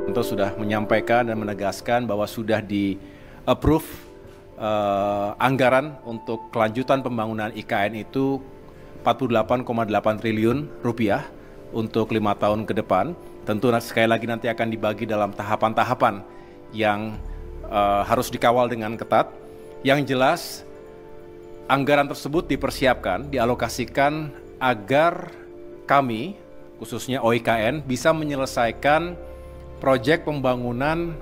Untuk sudah menyampaikan dan menegaskan bahwa sudah di-approve anggaran untuk kelanjutan pembangunan IKN itu 48,8 triliun rupiah untuk 5 tahun ke depan. Tentu sekali lagi nanti akan dibagi dalam tahapan-tahapan yang harus dikawal dengan ketat. Yang jelas anggaran tersebut dipersiapkan, dialokasikan agar kami, khususnya OIKN, bisa menyelesaikan proyek pembangunan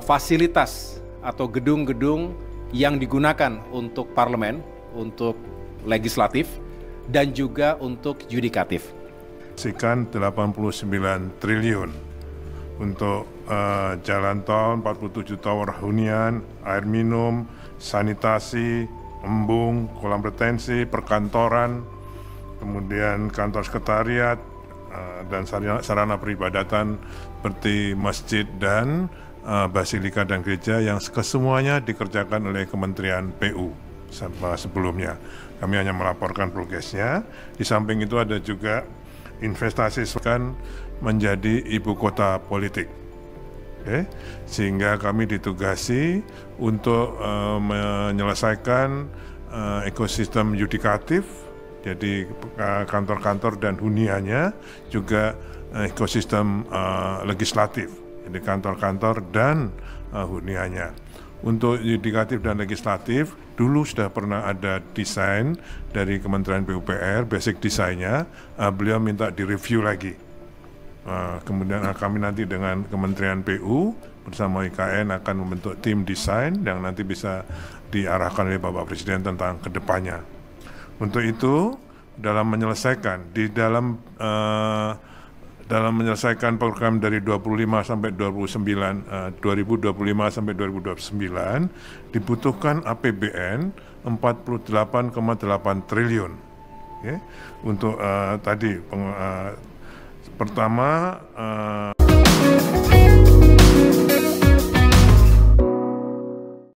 fasilitas atau gedung-gedung yang digunakan untuk parlemen, untuk legislatif, dan juga untuk yudikatif. Sekian 89 triliun untuk jalan tol, 47 tower hunian, air minum, sanitasi, embung, kolam retensi, perkantoran, kemudian kantor sekretariat, dan sarana peribadatan seperti masjid dan basilika dan gereja yang kesemuanya dikerjakan oleh Kementerian PU sebelumnya. Kami hanya melaporkan progresnya. Di samping itu ada juga investasi menjadi ibu kota politik. Sehingga kami ditugasi untuk menyelesaikan ekosistem yudikatif, jadi kantor-kantor dan huniannya, juga ekosistem legislatif, jadi kantor-kantor dan huniannya. Untuk yudikatif dan legislatif, dulu sudah pernah ada desain dari Kementerian PUPR, basic desainnya, beliau minta direview lagi. Kemudian kami nanti dengan Kementerian PU bersama IKN akan membentuk tim desain yang nanti bisa diarahkan oleh Bapak Presiden tentang kedepannya. Untuk itu, dalam menyelesaikan menyelesaikan program dari 25 sampai 2025 sampai 2029 dibutuhkan APBN 48,8 triliun. Untuk tadi pertama